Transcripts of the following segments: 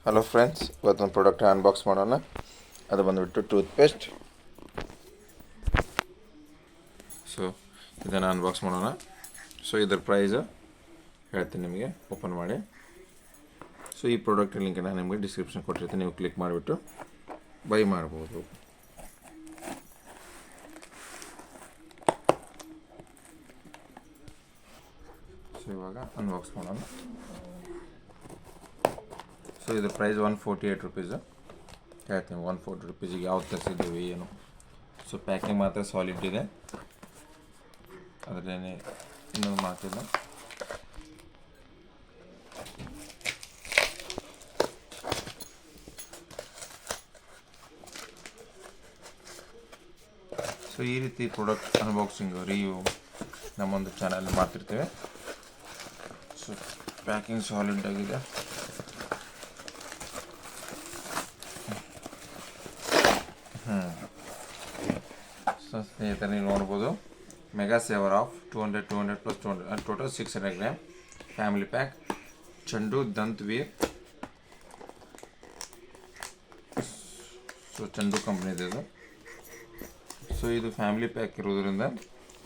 Hello friends, ಇವತ್ತೊಂದು product unbox ಮಾಡೋಣ. ಅದು ಬಂದುಬಿಟ್ಟು ಟೂತ್ಪೇಸ್ಟ್. ಸೊ ಇದನ್ನು ಅನ್ಬಾಕ್ಸ್ ಮಾಡೋಣ. ಸೊ ಇದರ ಪ್ರೈಸು ಹೇಳ್ತೀನಿ ನಿಮಗೆ, ಓಪನ್ ಮಾಡಿ. ಸೊ ಈ ಪ್ರಾಡಕ್ಟ್ ಲಿಂಕ್ ನಾನು ನಿಮಗೆ ಡಿಸ್ಕ್ರಿಪ್ಷನ್ ಕೊಟ್ಟಿರ್ತೀನಿ, ನೀವು ಕ್ಲಿಕ್ ಮಾಡಿಬಿಟ್ಟು ಬೈ ಮಾಡ್ಬೋದು. ಸೊ ಇವಾಗ ಅನ್ಬಾಕ್ಸ್ ಮಾಡೋಣ. ಸೊ ಇದ್ರ ಪ್ರೈಸ್ 148 ರುಪೀಸು. ಹೇಳ್ತೀನಿ 140 ರುಪೀಸಿಗೆ ಯಾವ್ದು ತರಿಸಿದ್ದೀವಿ ಏನು. ಸೊ ಪ್ಯಾಕಿಂಗ್ ಮಾತ್ರ ಸಾಲಿಡ್ ಇದೆ, ಅದರೇ ಇನ್ನೊಂದು ಮಾತಿಲ್ಲ. ಸೊ ಈ ರೀತಿ ಪ್ರಾಡಕ್ಟ್ ಅನ್ಬಾಕ್ಸಿಂಗ್ ರಿವ್ಯೂ ನಮ್ಮೊಂದು ಚಾನಲ್ ಮಾಡ್ತಿರ್ತೇವೆ. ಸೊ ಪ್ಯಾಕಿಂಗ್ ಸಾಲಿಡ್ ಆಗಿದೆ. ಸೊ ಸ್ನೇಹಿತರೆ, ನೀವು ನೋಡ್ಬೋದು, mega saver of 200 + 200 total 600 gram family pack. Chandu Dant Veer. So ಚಂಡು ಕಂಪ್ನಿದು ಇದು. ಸೊ ಇದು ಫ್ಯಾಮಿಲಿ ಪ್ಯಾಕ್ ಇರೋದ್ರಿಂದ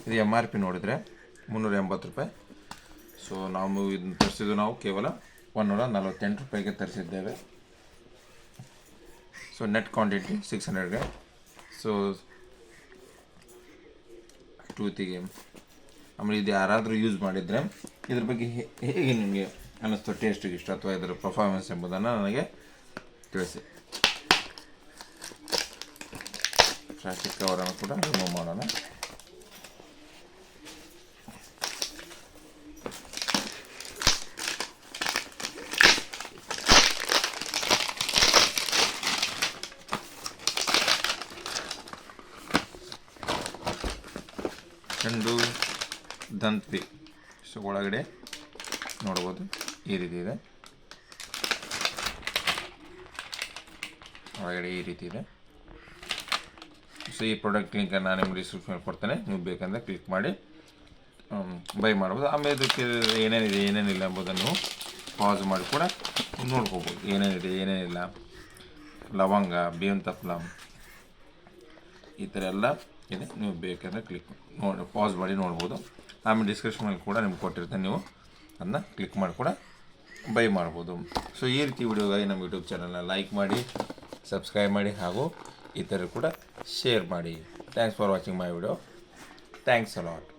ಇದು MRP ನೋಡಿದರೆ 380 ರೂಪಾಯಿ. ಸೊ ನಾವು ಇದನ್ನು ತರಿಸಿದ್ದು ನಾವು ಕೇವಲ 148 ರೂಪಾಯಿಗೆ ತರಿಸಿದ್ದೇವೆ. So net quantity 600 gram. So ಟೂತಿಗೆ ಆಮೇಲೆ ಇದು ಯಾರಾದರೂ ಯೂಸ್ ಮಾಡಿದರೆ ಇದ್ರ ಬಗ್ಗೆ ಹೇಗೆ ನಿಮಗೆ ಅನ್ನಿಸ್ತು, ಟೇಸ್ಟಿಗೆ ಇಷ್ಟ ಅಥವಾ ಇದರ ಪರ್ಫಾರ್ಮೆನ್ಸ್ ಎಂಬುದನ್ನು ನನಗೆ ತಿಳಿಸಿ. ಪ್ಲಾಸ್ಟಿಕ್ ಕವರನ್ನು ಕೂಡ ರಿಮೂವ್ ಮಾಡೋಣ. ಚಂಡು ದಂತ್ ವೀರ್. ಸೊ ಒಳಗಡೆ ನೋಡ್ಬೋದು ಈ ರೀತಿ ಇದೆ, ಒಳಗಡೆ ಈ ರೀತಿ ಇದೆ. ಸೊ ಈ ಪ್ರಾಡಕ್ಟ್ ಲಿಂಕನ್ನು ನಾನು ನಿಮ್ಗೆ ಡಿಸ್ಕ್ರಿಪ್ಷನ್ ಕೊಡ್ತೇನೆ, ನೀವು ಬೇಕಂದರೆ ಕ್ಲಿಕ್ ಮಾಡಿ ಬೈ ಮಾಡ್ಬೋದು. ಆಮೇಲೆ ಇದಕ್ಕೆ ಏನೇನಿಲ್ಲ ಎಂಬುದನ್ನು ಪಾಸ್ ಮಾಡಿ ಕೂಡ ನೋಡ್ಕೋಬೋದು, ಏನೇನಿದೆ ಏನೇನಿಲ್ಲ. ಲವಂಗ, ಬೇವಿನ ತಪ್ಪಲ, ಈ ಥರ ಎಲ್ಲ ಇದೆ. ನೀವು ಬೇಕಂದರೆ ಕ್ಲಿಕ್ ನೋಡಿ ಪಾಸ್ ಮಾಡಿ ನೋಡ್ಬೋದು. ಆಮೇಲೆ ಡಿಸ್ಕ್ರಿಪ್ಷನಲ್ಲಿ ಕೂಡ ನಿಮ್ಗೆ ಕೊಟ್ಟಿರ್ತೇನೆ, ನೀವು ಅದನ್ನ ಕ್ಲಿಕ್ ಮಾಡಿ ಕೂಡ ಬೈ ಮಾಡ್ಬೋದು. ಸೊ ಈ ರೀತಿ ವಿಡಿಯೋಗಾಗಿ ನಮ್ಮ ಯೂಟ್ಯೂಬ್ ಚಾನಲ್ನ ಲೈಕ್ ಮಾಡಿ, ಸಬ್ಸ್ಕ್ರೈಬ್ ಮಾಡಿ, ಹಾಗೂ ಈ ಥರ ಕೂಡ ಶೇರ್ ಮಾಡಿ. Thanks for watching my video. Thanks a lot.